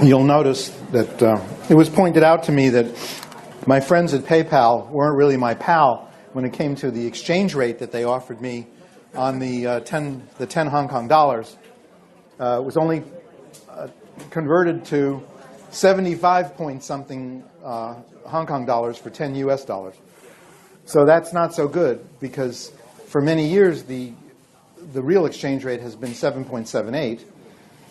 you'll notice that it was pointed out to me that my friends at PayPal weren't really my pal when it came to the exchange rate that they offered me on the 10 Hong Kong dollars. It was only converted to 75 point something Hong Kong dollars for 10 US dollars. So that's not so good, because for many years the real exchange rate has been 7.78.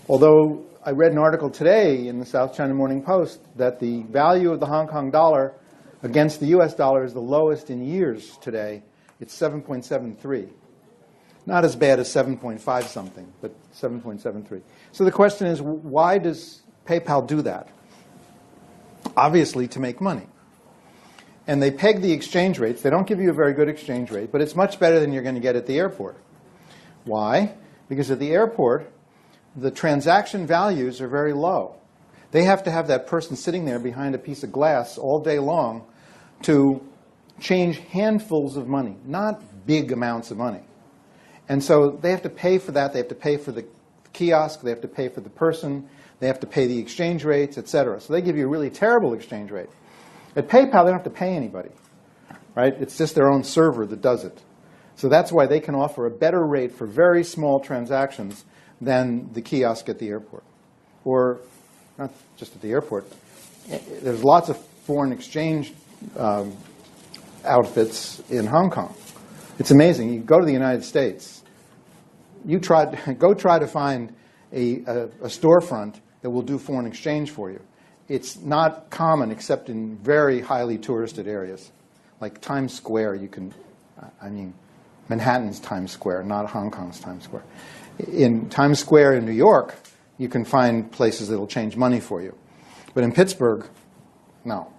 Although I read an article today in the South China Morning Post that the value of the Hong Kong dollar against the US dollar is the lowest in years today. It's 7.73. Not as bad as 7.5 something, but 7.73. So the question is, why does PayPal do that? Obviously to make money. And they peg the exchange rates. They don't give you a very good exchange rate, but it's much better than you're going to get at the airport. Why? Because at the airport, the transaction values are very low. They have to have that person sitting there behind a piece of glass all day long to change handfuls of money, not big amounts of money. And so they have to pay for that. They have to pay for the kiosk. They have to pay for the person. They have to pay the exchange rates, etc. So they give you a really terrible exchange rate. At PayPal, they don't have to pay anybody, right? It's just their own server that does it. So that's why they can offer a better rate for very small transactions than the kiosk at the airport. Or not just at the airport. There's lots of foreign exchange outfits in Hong Kong. It's amazing. You go to the United States, go try to find a storefront that will do foreign exchange for you. It's not common except in very highly touristed areas. Like Times Square, Manhattan's Times Square, not Hong Kong's Times Square. In Times Square in New York, you can find places that will change money for you. But in Pittsburgh, no.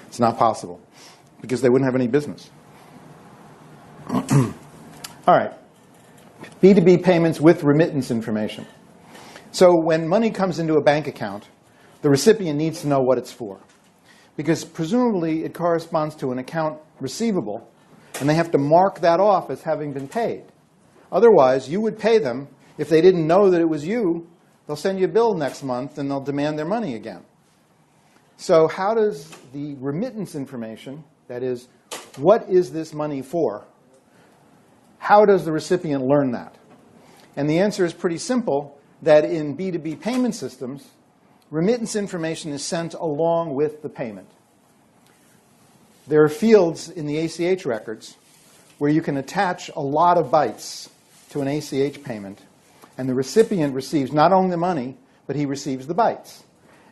It's not possible, because they wouldn't have any business. All right. B2B payments with remittance information. So when money comes into a bank account, the recipient needs to know what it's for, because presumably it corresponds to an account receivable, and they have to mark that off as having been paid. Otherwise, you would pay them. If they didn't know that it was you, they'll send you a bill next month and they'll demand their money again. So how does the remittance information, that is, what is this money for, how does the recipient learn that? And the answer is pretty simple, that in B2B payment systems, remittance information is sent along with the payment. There are fields in the ACH records where you can attach a lot of bytes to an ACH payment, and the recipient receives not only the money, but he receives the bytes.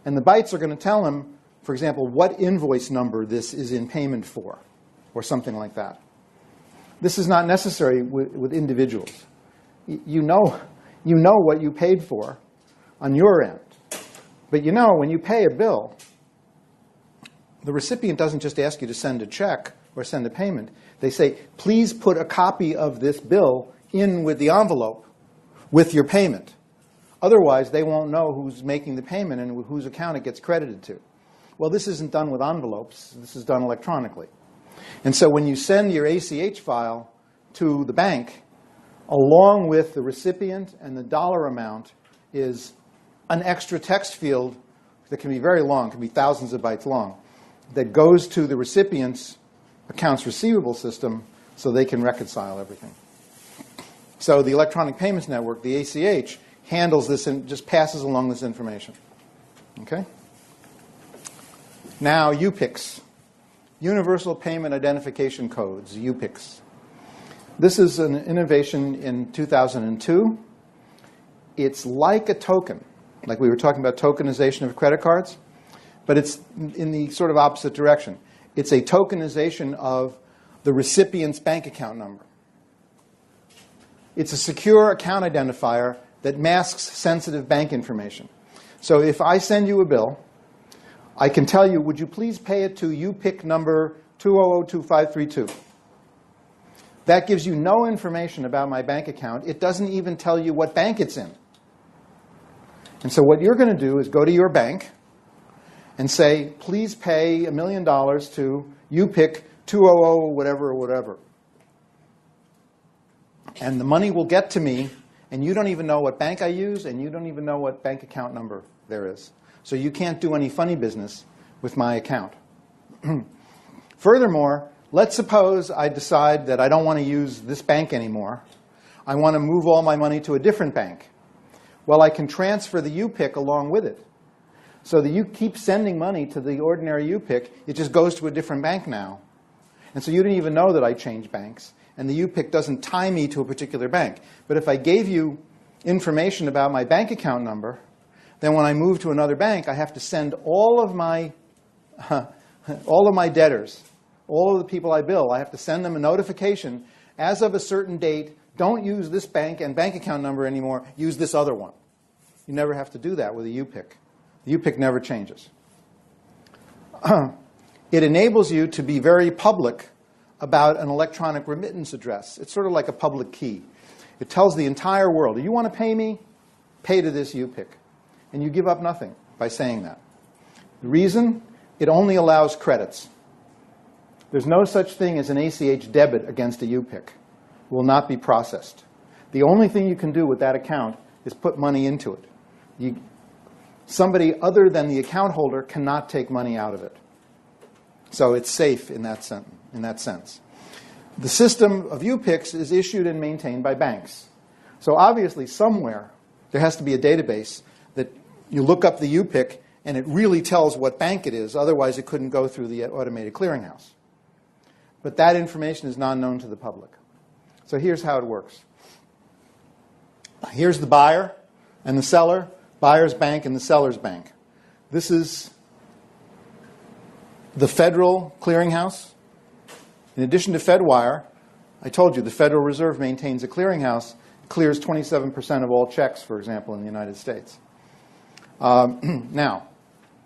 And the bytes are going to tell him, for example, what invoice number this is in payment for, or something like that. This is not necessary with individuals. You know what you paid for on your end. But when you pay a bill, the recipient doesn't just ask you to send a check or send a payment. They say, please put a copy of this bill in with the envelope with your payment. Otherwise, they won't know who's making the payment and whose account it gets credited to. Well, this isn't done with envelopes. This is done electronically. And so when you send your ACH file to the bank, along with the recipient and the dollar amount is an extra text field that can be very long, can be thousands of bytes long, that goes to the recipient's accounts receivable system so they can reconcile everything. So the electronic payments network, the ACH, handles this and just passes along this information. Okay? Now, UPICs, Universal Payment Identification Codes, UPICs. This is an innovation in 2002. It's like a token, like we were talking about tokenization of credit cards, but it's in the sort of opposite direction. It's a tokenization of the recipient's bank account number. It's a secure account identifier that masks sensitive bank information. So if I send you a bill, I can tell you, would you please pay it to UPIC number 2002532. That gives you no information about my bank account. It doesn't even tell you what bank it's in. And so what you're going to do is go to your bank and say, please pay $1 million to UPIC 200 whatever or whatever. And the money will get to me and you don't even know what bank I use, and you don't even know what bank account number there is. So you can't do any funny business with my account. Furthermore, let's suppose I decide that I don't want to use this bank anymore. I want to move all my money to a different bank. Well, I can transfer the UPIC along with it. So that you keep sending money to the ordinary UPIC, it just goes to a different bank now. And so you didn't even know that I changed banks. And the UPIC doesn't tie me to a particular bank. But if I gave you information about my bank account number, then when I move to another bank, I have to send all of my debtors, all of the people I bill, I have to send them a notification. As of a certain date, don't use this bank and bank account number anymore. Use this other one. You never have to do that with a UPIC. The UPIC never changes. It enables you to be very public about an electronic remittance address. It's sort of like a public key. It tells the entire world, do you want to pay me? Pay to this UPIC. And you give up nothing by saying that. The reason? It only allows credits. There's no such thing as an ACH debit against a UPIC. It will not be processed. The only thing you can do with that account is put money into it. Somebody other than the account holder cannot take money out of it. So it's safe in that sense. The system of UPICs is issued and maintained by banks. So obviously somewhere there has to be a database that you look up the UPIC and it really tells what bank it is. Otherwise it couldn't go through the automated clearinghouse. But that information is not known to the public. So here's how it works. Here's the buyer and the seller, buyer's bank and the seller's bank. This is the Federal Clearinghouse. In addition to FedWire, I told you the Federal Reserve maintains a clearinghouse, clears 27% of all checks, for example, in the United States. Now,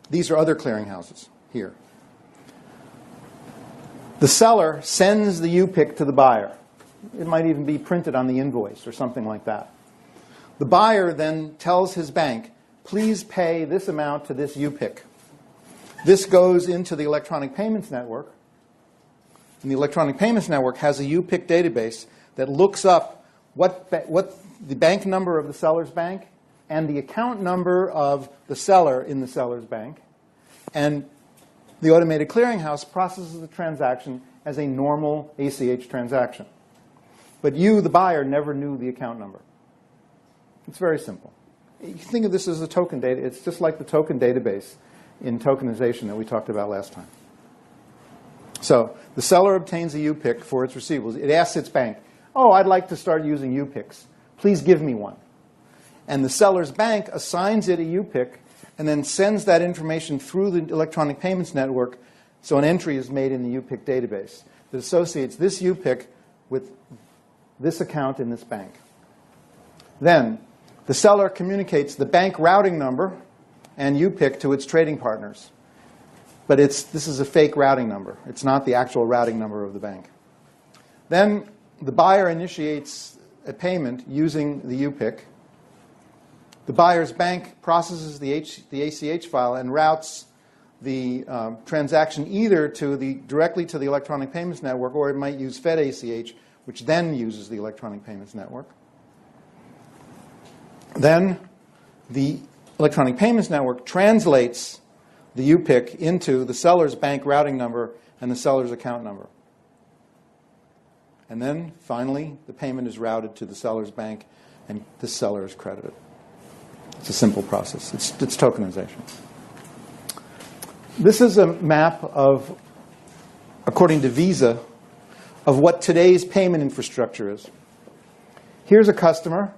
these are other clearinghouses here. The seller sends the UPIC to the buyer. It might even be printed on the invoice or something like that. The buyer then tells his bank, please pay this amount to this UPIC. This goes into the electronic payments network. And the electronic payments network has a UPIC database that looks up what the bank number of the seller's bank and the account number of the seller in the seller's bank. And the automated clearinghouse processes the transaction as a normal ACH transaction. But you, the buyer, never knew the account number. It's very simple. You can think of this as a token data. It's just like the token database in tokenization that we talked about last time. So the seller obtains a UPIC for its receivables. It asks its bank, oh, I'd like to start using UPICs. Please give me one. And the seller's bank assigns it a UPIC and then sends that information through the electronic payments network so an entry is made in the UPIC database that associates this UPIC with this account in this bank. Then the seller communicates the bank routing number and UPIC to its trading partners. But this is a fake routing number. It's not the actual routing number of the bank. Then the buyer initiates a payment using the UPIC. The buyer's bank processes the ACH file and routes the transaction either directly to the electronic payments network, or it might use FedACH, which then uses the electronic payments network. Then the electronic payments network translates the UPIC into the seller's bank routing number and the seller's account number. And then, finally, the payment is routed to the seller's bank and the seller is credited. It's a simple process. It's tokenization. This is a map of, according to Visa, of what today's payment infrastructure is. Here's a customer,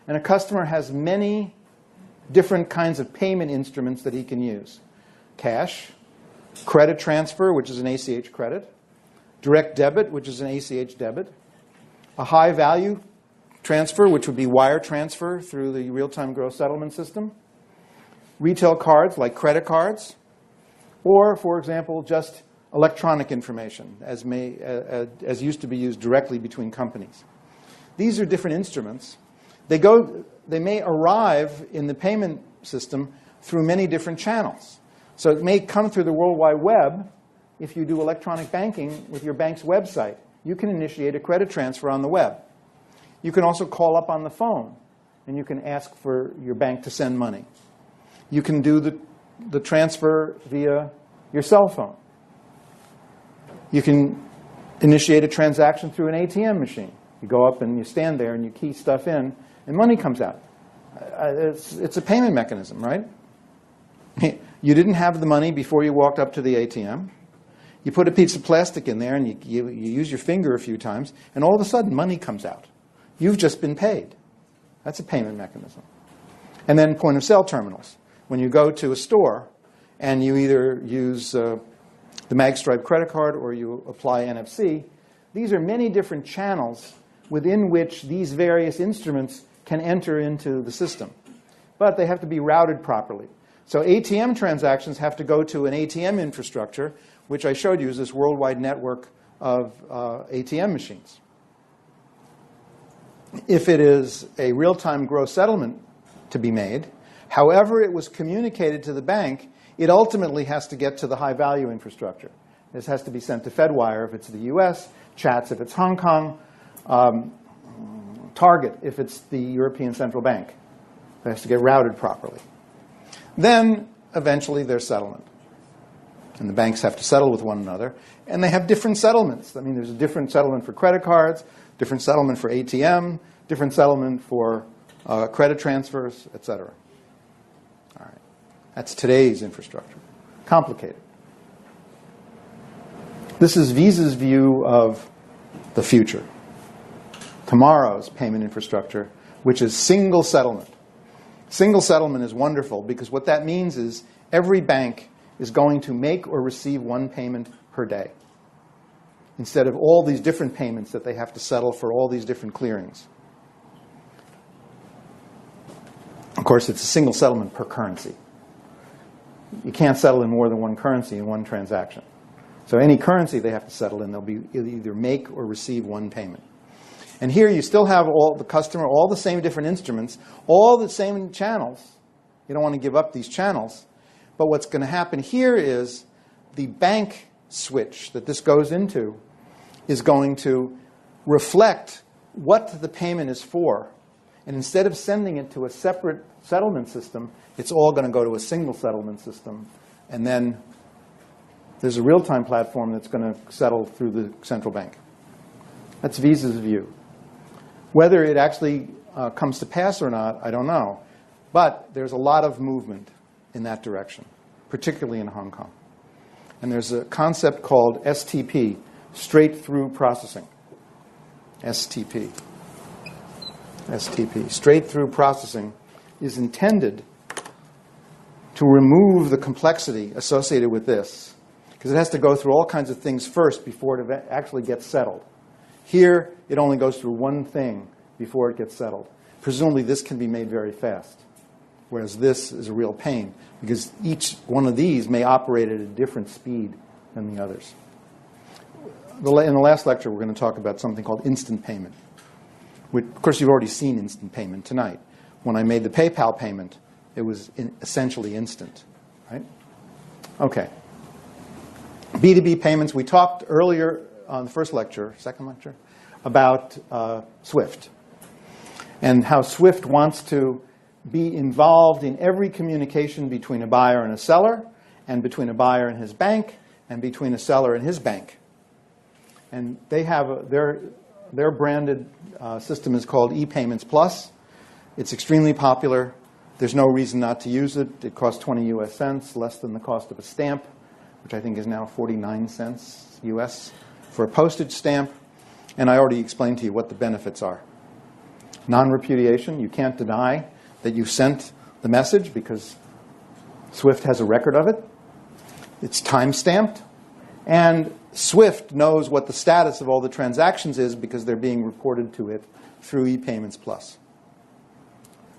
and a customer has many different kinds of payment instruments that he can use. Cash, credit transfer, which is an ACH credit, direct debit, which is an ACH debit, a high value transfer, which would be wire transfer through the real-time gross settlement system, retail cards like credit cards, or, for example, just electronic information, as used to be used directly between companies. These are different instruments. They may arrive in the payment system through many different channels. So it may come through the World Wide Web. If you do electronic banking with your bank's website, you can initiate a credit transfer on the web. You can also call up on the phone and you can ask for your bank to send money. You can do the transfer via your cell phone. You can initiate a transaction through an ATM machine. You go up and you stand there and you key stuff in, and money comes out. It's a payment mechanism, right? You didn't have the money before you walked up to the ATM. You put a piece of plastic in there and you use your finger a few times, and all of a sudden money comes out. You've just been paid. That's a payment mechanism. And then point-of-sale terminals. When you go to a store and you either use the MagStripe credit card or you apply NFC, these are many different channels within which these various instruments can enter into the system. But they have to be routed properly. So ATM transactions have to go to an ATM infrastructure, which I showed you is this worldwide network of ATM machines. If it is a real-time gross settlement to be made, however it was communicated to the bank, it ultimately has to get to the high-value infrastructure. This has to be sent to Fedwire if it's the US, Chats if it's Hong Kong, Target if it's the European Central Bank. It has to get routed properly. Then, eventually, there's settlement. And the banks have to settle with one another. And they have different settlements. I mean, there's a different settlement for credit cards, different settlement for ATM, different settlement for credit transfers, et cetera. All right. That's today's infrastructure. Complicated. This is Visa's view of the future. Tomorrow's payment infrastructure, which is single settlement. Single settlement is wonderful because what that means is every bank is going to make or receive one payment per day, instead of all these different payments that they have to settle for all these different clearings. Of course, it's a single settlement per currency. You can't settle in more than one currency in one transaction. So any currency they have to settle in, they'll either make or receive one payment. And here you still have all the customer, all the same different instruments, all the same channels. You don't want to give up these channels. But what's going to happen here is the bank switch that this goes into is going to reflect what the payment is for. And instead of sending it to a separate settlement system, it's all going to go to a single settlement system. And then there's a real-time platform that's going to settle through the central bank. That's Visa's view. Whether it actually comes to pass or not, I don't know. But there's a lot of movement in that direction, particularly in Hong Kong. And there's a concept called STP, straight-through processing. STP. STP. Straight-through processing is intended to remove the complexity associated with this, because it has to go through all kinds of things first before it actually gets settled. Here, it only goes through one thing before it gets settled. Presumably, this can be made very fast, whereas this is a real pain, because each one of these may operate at a different speed than the others. In the last lecture, we're going to talk about something called instant payment. Which, of course, you've already seen instant payment tonight. When I made the PayPal payment, it was essentially instant, right? Okay. B2B payments, we talked earlier on the first lecture, second lecture, about SWIFT and how SWIFT wants to be involved in every communication between a buyer and a seller, and between a buyer and his bank, and between a seller and his bank. And they have their branded system is called ePayments Plus. It's extremely popular. There's no reason not to use it. It costs 20 US cents, less than the cost of a stamp, which I think is now 49 cents US for a postage stamp. And I already explained to you what the benefits are. Non-repudiation, you can't deny that you sent the message because SWIFT has a record of it. It's time-stamped. And SWIFT knows what the status of all the transactions is because they're being reported to it through ePayments Plus.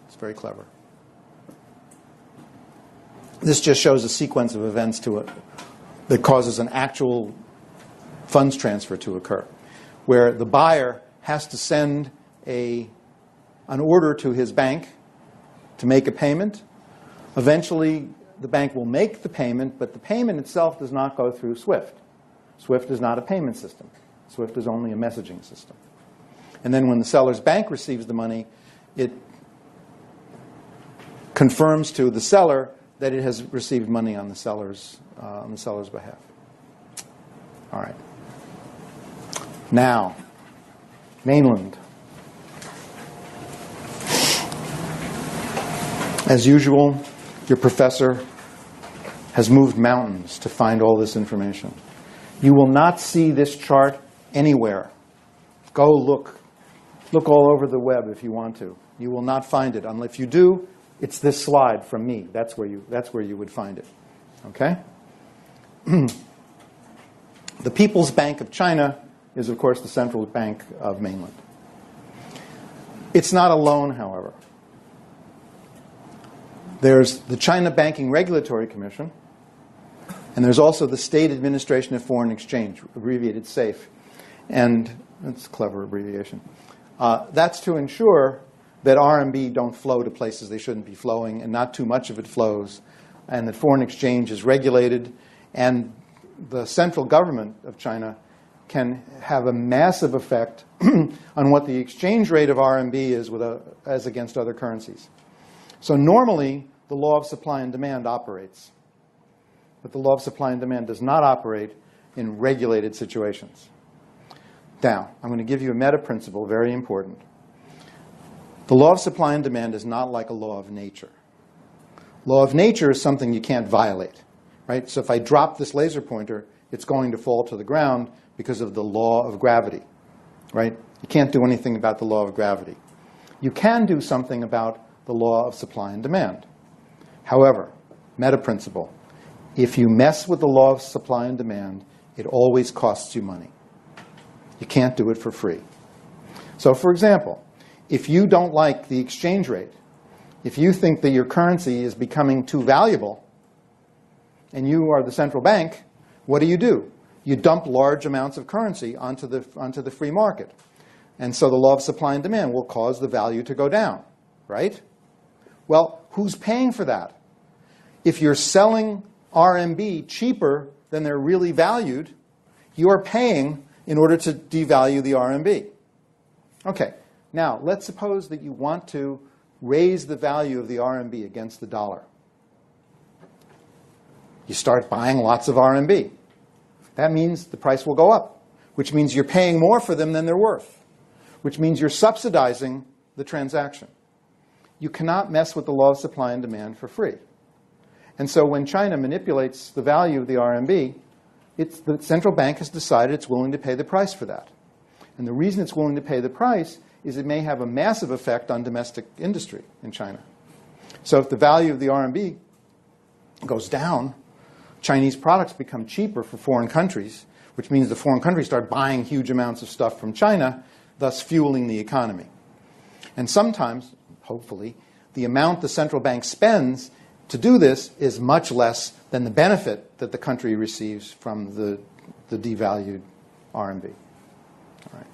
It's very clever. This just shows a sequence of events that causes an actual funds transfer to occur, where the buyer has to send an order to his bank to make a payment. Eventually, the bank will make the payment, but the payment itself does not go through SWIFT. SWIFT is not a payment system. SWIFT is only a messaging system. And then when the seller's bank receives the money, it confirms to the seller that it has received money on the seller's behalf. All right. Now, mainland. As usual, your professor has moved mountains to find all this information. You will not see this chart anywhere. Go look. Look all over the web if you want to. You will not find it. Unless if you do, it's this slide from me. That's where you would find it. Okay? The People's Bank of China is, of course, the central bank of mainland. It's not alone, however. There's the China Banking Regulatory Commission, and there's also the State Administration of Foreign Exchange, abbreviated SAFE. And that's a clever abbreviation. That's to ensure that RMB don't flow to places they shouldn't be flowing, and not too much of it flows, and that foreign exchange is regulated, and the central government of China can have a massive effect on what the exchange rate of RMB is as against other currencies. So normally, the law of supply and demand operates. But the law of supply and demand does not operate in regulated situations. Now, I'm going to give you a meta principle, very important. The law of supply and demand is not like a law of nature. Law of nature is something you can't violate, right? So if I drop this laser pointer, it's going to fall to the ground because of the law of gravity, right? You can't do anything about the law of gravity. You can do something about the law of supply and demand. However, meta principle, if you mess with the law of supply and demand, it always costs you money. You can't do it for free. So, for example, if you don't like the exchange rate, if you think that your currency is becoming too valuable, and you are the central bank, what do? You dump large amounts of currency onto the free market. And so the law of supply and demand will cause the value to go down, right? Well, who's paying for that? If you're selling RMB cheaper than they're really valued, you are paying in order to devalue the RMB. Okay, now let's suppose that you want to raise the value of the RMB against the dollar. You start buying lots of RMB. That means the price will go up, which means you're paying more for them than they're worth, which means you're subsidizing the transaction. You cannot mess with the law of supply and demand for free. And so when China manipulates the value of the RMB, the central bank has decided it's willing to pay the price for that. And the reason it's willing to pay the price is it may have a massive effect on domestic industry in China. So if the value of the RMB goes down, Chinese products become cheaper for foreign countries, which means the foreign countries start buying huge amounts of stuff from China, thus fueling the economy. And sometimes, hopefully, the amount the central bank spends to do this is much less than the benefit that the country receives from the devalued RMB. All right.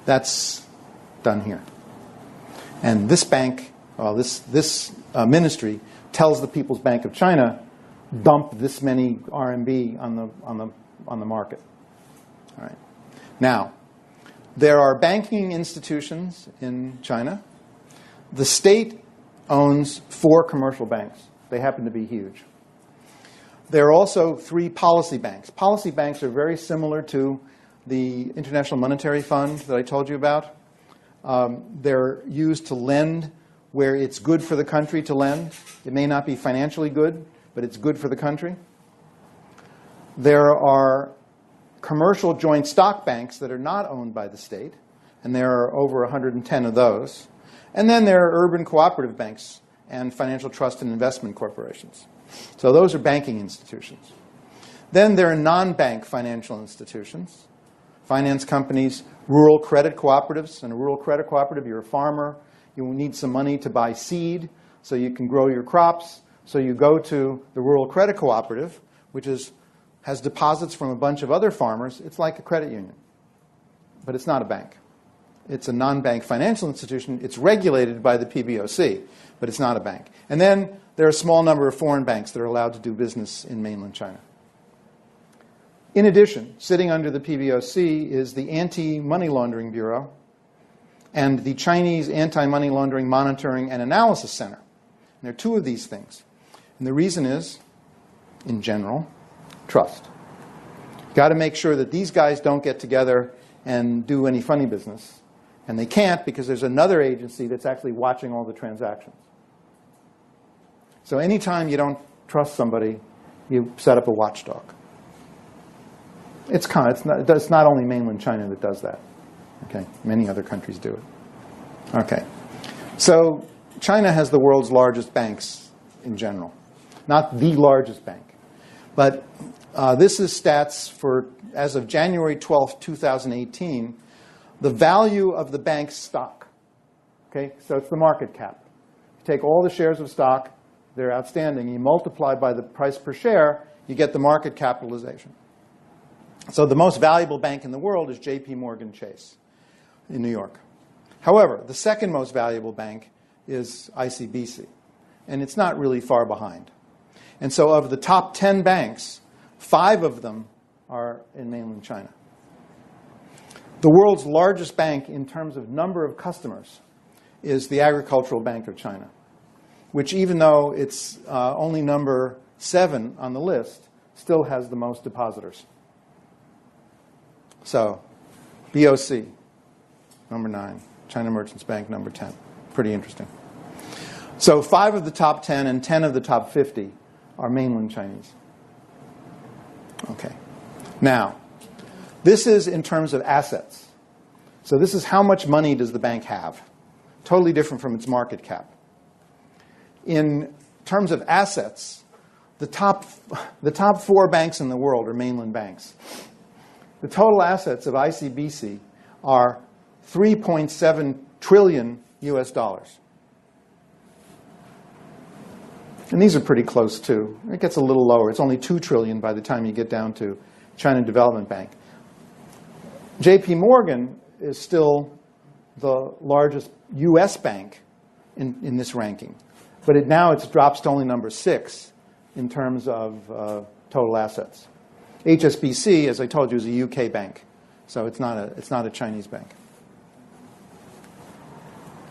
That's done here. And this bank, this ministry tells the People's Bank of China, dump this many RMB on the market. All right. Now, there are banking institutions in China. The state owns 4 commercial banks. They happen to be huge. There are also 3 policy banks. Policy banks are very similar to the International Monetary Fund that I told you about. They're used to lend where it's good for the country to lend. It may not be financially good, but it's good for the country. There are commercial joint stock banks that are not owned by the state, and there are over 110 of those. And then there are urban cooperative banks and financial trust and investment corporations. So those are banking institutions. Then there are non-bank financial institutions, finance companies, rural credit cooperatives. In a rural credit cooperative, you're a farmer. You need some money to buy seed so you can grow your crops. So you go to the rural credit cooperative, which has deposits from a bunch of other farmers. It's like a credit union, but it's not a bank. It's a non-bank financial institution. It's regulated by the PBOC, but it's not a bank. And then there are a small number of foreign banks that are allowed to do business in mainland China. In addition, sitting under the PBOC is the Anti-Money Laundering Bureau and the Chinese Anti-Money Laundering Monitoring and Analysis Center. There are two of these things. And the reason is, in general, trust. You've got to make sure that these guys don't get together and do any funny business. And they can't because there's another agency that's actually watching all the transactions. So anytime you don't trust somebody, you set up a watchdog. It's not only mainland China that does that. Okay, many other countries do it. Okay, so China has the world's largest banks in general. Not the largest bank. But this is stats for, as of January 12th, 2018, the value of the bank's stock. Okay, so it's the market cap. You take all the shares of stock, they're outstanding, you multiply by the price per share, you get the market capitalization. So the most valuable bank in the world is J.P. Morgan Chase in New York. However, the second most valuable bank is ICBC, and it's not really far behind. And so of the top 10 banks, 5 of them are in mainland China. The world's largest bank in terms of number of customers is the Agricultural Bank of China, which even though it's only number 7 on the list, still has the most depositors. So, BOC, number 9. China Merchants Bank, number 10. Pretty interesting. So 5 of the top 10 and 10 of the top 50 are mainland Chinese. Okay. Now, this is in terms of assets. So this is how much money does the bank have. Totally different from its market cap. In terms of assets, the top 4 banks in the world are mainland banks. The total assets of ICBC are $3.7 trillion US dollars. And these are pretty close too. It gets a little lower. It's only $2 trillion by the time you get down to China Development Bank. JP Morgan is still the largest US bank in this ranking. But now it drops to only number 6 in terms of total assets. HSBC, as I told you, is a UK bank. So it's not a Chinese bank.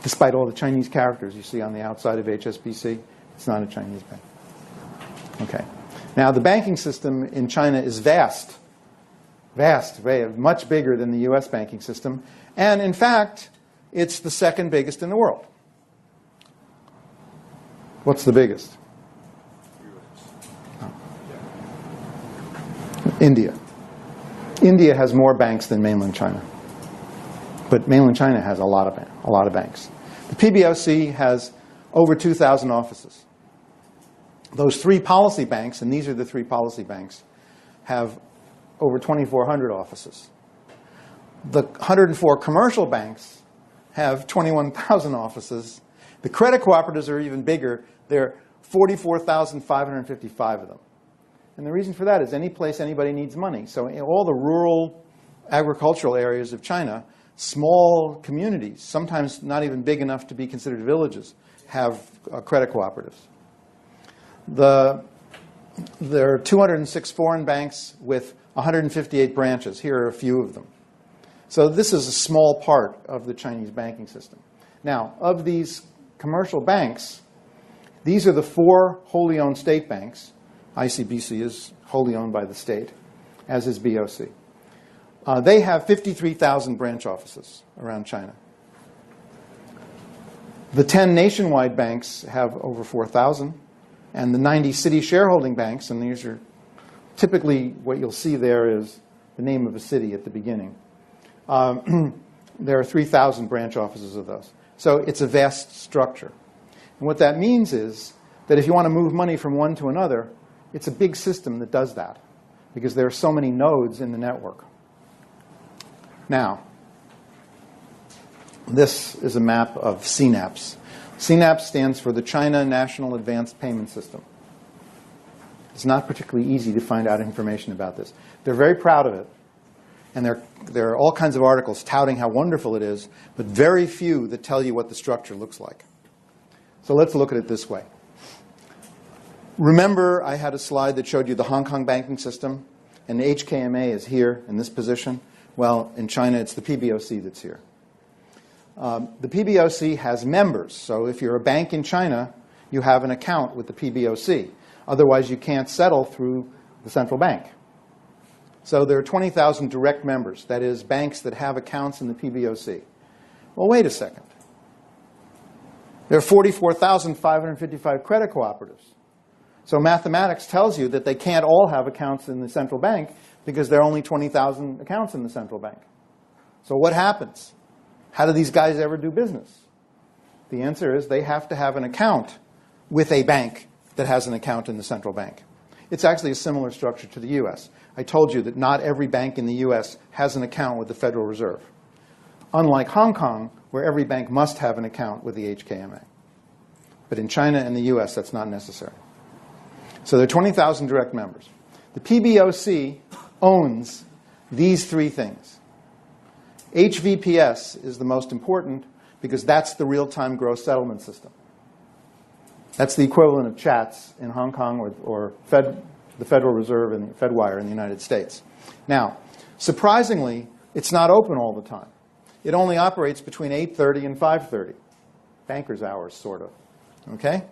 Despite all the Chinese characters you see on the outside of HSBC, it's not a Chinese bank. Okay. Now, the banking system in China is vast. Vast, much bigger than the US banking system. And in fact, it's the second biggest in the world. What's the biggest? India. India has more banks than mainland China. But mainland China has a lot of banks. The PBOC has over 2,000 offices. Those 3 policy banks, and these are the 3 policy banks, have over 2,400 offices. The 104 commercial banks have 21,000 offices. The credit cooperatives are even bigger. There are 44,555 of them. And the reason for that is any place anybody needs money. So in all the rural agricultural areas of China, small communities, sometimes not even big enough to be considered villages, have credit cooperatives. There are 206 foreign banks with 158 branches. Here are a few of them. So this is a small part of the Chinese banking system. Now, of these commercial banks, these are the 4 wholly owned state banks. ICBC is wholly owned by the state, as is BOC. They have 53,000 branch offices around China. The 10 nationwide banks have over 4,000, and the 90 city shareholding banks, and these are typically what you'll see there is the name of a city at the beginning. There are 3,000 branch offices of those. So it's a vast structure. And what that means is that if you want to move money from one to another, it's a big system that does that because there are so many nodes in the network. Now, this is a map of CNAPS. CNAPS stands for the China National Advanced Payment System. It's not particularly easy to find out information about this. They're very proud of it. And there are all kinds of articles touting how wonderful it is, but very few that tell you what the structure looks like. So let's look at it this way. Remember, I had a slide that showed you the Hong Kong banking system, and the HKMA is here in this position. Well, in China, it's the PBOC that's here. The PBOC has members. So if you're a bank in China, you have an account with the PBOC. Otherwise, you can't settle through the central bank. So there are 20,000 direct members, that is, banks that have accounts in the PBOC. Well, wait a second. There are 44,555 credit cooperatives. So mathematics tells you that they can't all have accounts in the central bank because there are only 20,000 accounts in the central bank. So what happens? How do these guys ever do business? The answer is they have to have an account with a bank that has an account in the central bank. It's actually a similar structure to the U.S. I told you that not every bank in the U.S. has an account with the Federal Reserve. Unlike Hong Kong, where every bank must have an account with the HKMA. But in China and the U.S., that's not necessary. So there are 20,000 direct members. The PBOC owns these three things. HVPS is the most important because that's the real-time gross settlement system. That's the equivalent of CHATS in Hong Kong or the Federal Reserve and FedWire in the United States. Now, surprisingly, it's not open all the time. It only operates between 8:30 and 5:30. Banker's hours, sort of. Okay?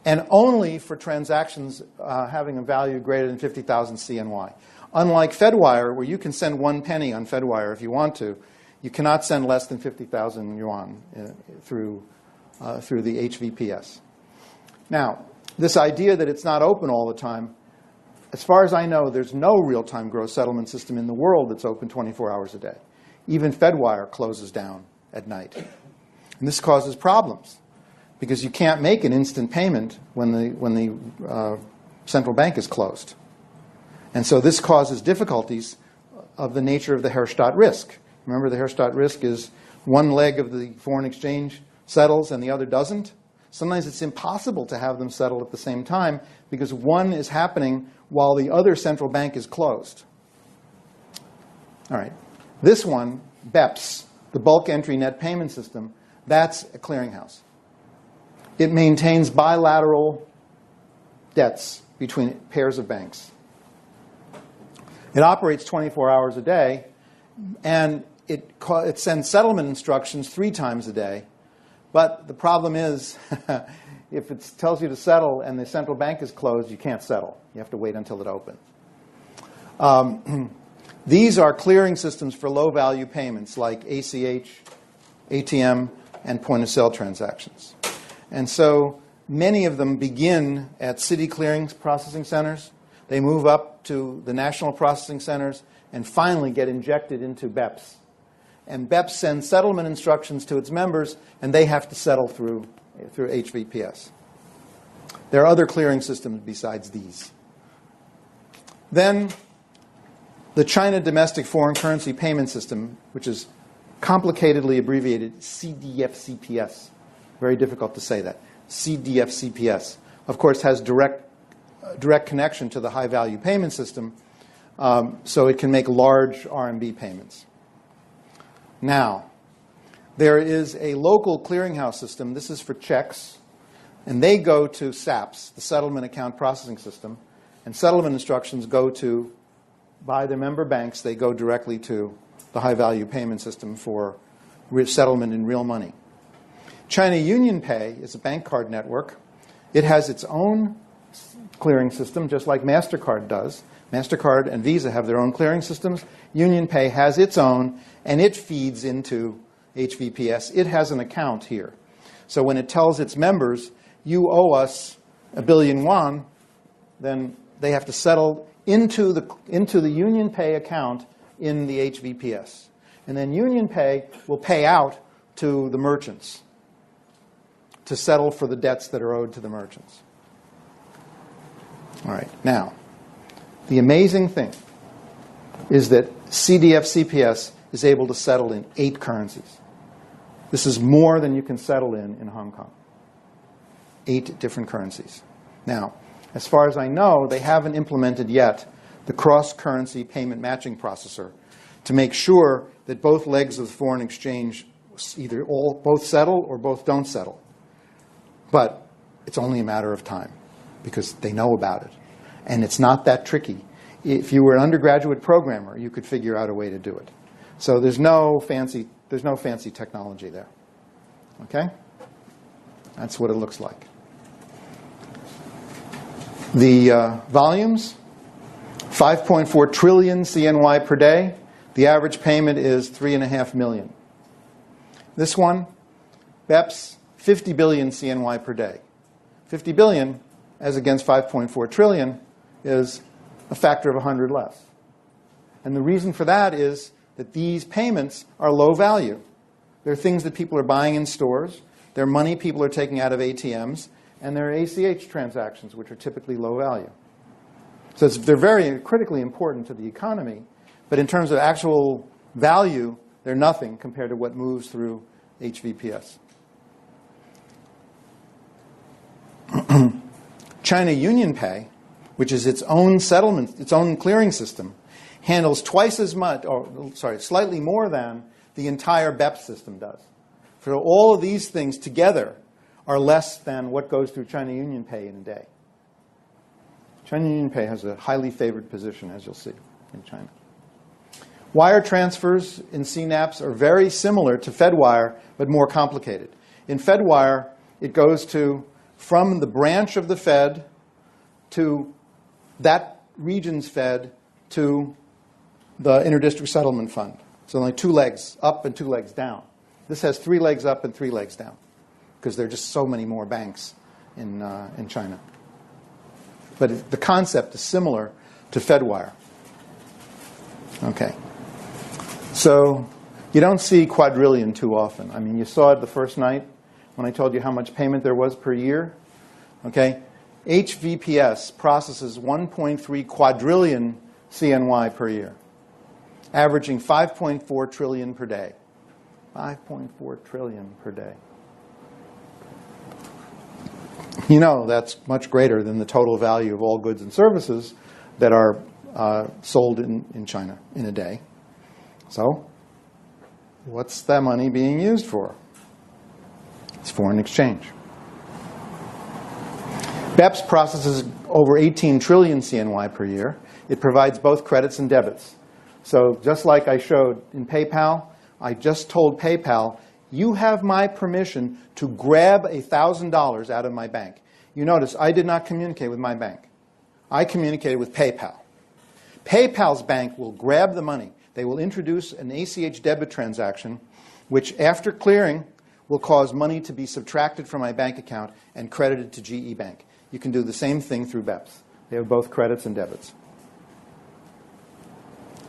And only for transactions having a value greater than 50,000 CNY. Unlike FedWire, where you can send 1 penny on FedWire if you want to, you cannot send less than 50,000 yuan through the HVPS. Now, this idea that it's not open all the time, as far as I know, there's no real-time gross settlement system in the world that's open 24 hours a day. Even FedWire closes down at night. And this causes problems because you can't make an instant payment when the central bank is closed. And so this causes difficulties of the nature of the Herstatt risk. Remember, the Herstatt risk is one leg of the foreign exchange settles and the other doesn't. Sometimes it's impossible to have them settle at the same time because one is happening while the other central bank is closed. All right. This one, BEPS, the Bulk Entry Net Payment System, that's a clearinghouse. It maintains bilateral debts between pairs of banks. It operates 24 hours a day, and it sends settlement instructions 3 times a day. But the problem is, if it tells you to settle and the central bank is closed, you can't settle. You have to wait until it opens. These are clearing systems for low-value payments like ACH, ATM, and point-of-sale transactions. And so many of them begin at city clearing processing centers. They move up to the national processing centers and finally get injected into BEPS. And BEPS sends settlement instructions to its members, and they have to settle through HVPS. There are other clearing systems besides these. Then the China Domestic Foreign Currency Payment System, which is complicatedly abbreviated CDFCPS. Very difficult to say that. CDFCPS, of course, has direct connection to the high-value payment system, so it can make large RMB payments. Now, there is a local clearinghouse system. This is for checks, and they go to SAPS, the Settlement Account Processing System, and settlement instructions go to, by the member banks, they go directly to the high-value payment system for settlement in real money. China UnionPay is a bank card network. It has its own clearing system, just like MasterCard does. MasterCard and Visa have their own clearing systems. UnionPay has its own, and it feeds into HVPS. It has an account here. So when it tells its members, you owe us 1 billion yuan, then they have to settle into the UnionPay account in the HVPS. And then UnionPay will pay out to the merchants to settle for the debts that are owed to the merchants. All right. Now, the amazing thing is that CDFCPS is able to settle in 8 currencies. This is more than you can settle in Hong Kong. 8 different currencies. Now, as far as I know, they haven't implemented yet the cross-currency payment matching processor to make sure that both legs of the foreign exchange either both settle or both don't settle. But it's only a matter of time because they know about it. And it's not that tricky. If you were an undergraduate programmer, you could figure out a way to do it. So there's no fancy technology there. Okay? That's what it looks like. The volumes, 5.4 trillion CNY per day. The average payment is 3.5 million. This one, BEPS, 50 billion CNY per day. 50 billion, as against 5.4 trillion, is a factor of 100 less. And the reason for that is that these payments are low value. They're things that people are buying in stores. They're money people are taking out of ATMs. And they're ACH transactions, which are typically low value. So they're very critically important to the economy. But in terms of actual value, they're nothing compared to what moves through HVPS. China UnionPay, which is its own settlement, its own clearing system, handles twice as much, slightly more than the entire BEPS system does. So all of these things together are less than what goes through China UnionPay in a day. China UnionPay has a highly favored position, as you'll see, in China. Wire transfers in CNAPS are very similar to FedWire, but more complicated. In FedWire, it goes from the branch of the Fed to that region's Fed to the Interdistrict Settlement Fund. So only 2 legs up and 2 legs down. This has 3 legs up and 3 legs down, because there are just so many more banks in China. But the concept is similar to FedWire. Okay. So you don't see quadrillion too often. I mean, you saw it the first night when I told you how much payment there was per year. Okay. HVPS processes 1.3 quadrillion CNY per year, averaging 5.4 trillion per day. 5.4 trillion per day. You know that's much greater than the total value of all goods and services that are sold in China in a day. So what's that money being used for? It's foreign exchange. BEPS processes over 18 trillion CNY per year. It provides both credits and debits. So just like I showed in PayPal, I just told PayPal, you have my permission to grab $1,000 out of my bank. You notice I did not communicate with my bank. I communicated with PayPal. PayPal's bank will grab the money. They will introduce an ACH debit transaction, which after clearing will cause money to be subtracted from my bank account and credited to GE Bank. You can do the same thing through BEPS. They have both credits and debits.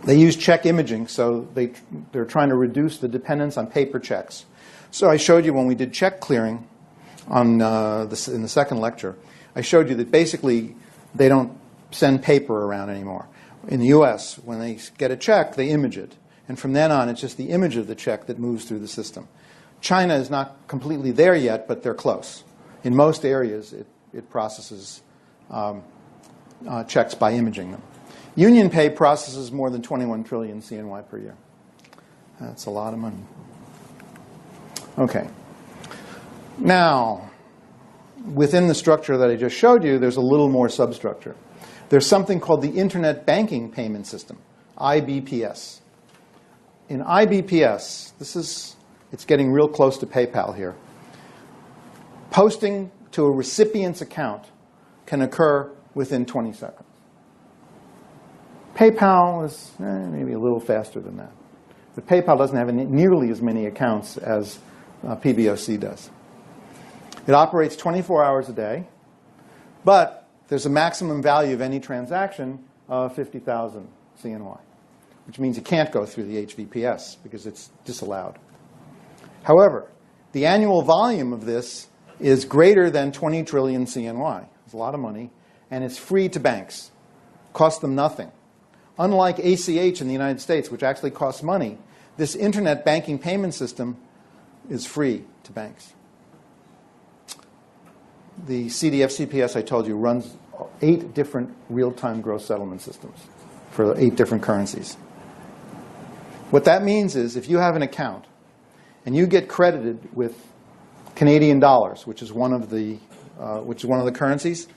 They use check imaging, so they're trying to reduce the dependence on paper checks. So I showed you when we did check clearing in the second lecture, I showed you that basically they don't send paper around anymore. In the US, when they get a check, they image it. And from then on, it's just the image of the check that moves through the system. China is not completely there yet, but they're close. In most areas, it processes checks by imaging them. UnionPay processes more than 21 trillion CNY per year. That's a lot of money. Okay. Now, within the structure that I just showed you, there's a little more substructure. There's something called the Internet Banking Payment System, IBPS. In IBPS, it's getting real close to PayPal here. Posting to a recipient's account can occur within 20 seconds. PayPal is maybe a little faster than that. But PayPal doesn't have nearly as many accounts as PBOC does. It operates 24 hours a day, but there's a maximum value of any transaction of 50,000 CNY, which means it can't go through the HVPS because it's disallowed. However, the annual volume of this is greater than 20 trillion CNY. It's a lot of money, and it's free to banks. Costs them nothing. Unlike ACH in the United States, which actually costs money, this internet banking payment system is free to banks. The CDF-CPS, I told you, runs 8 different real-time gross settlement systems for 8 different currencies. What that means is if you have an account and you get credited with Canadian dollars, which is one of the currencies,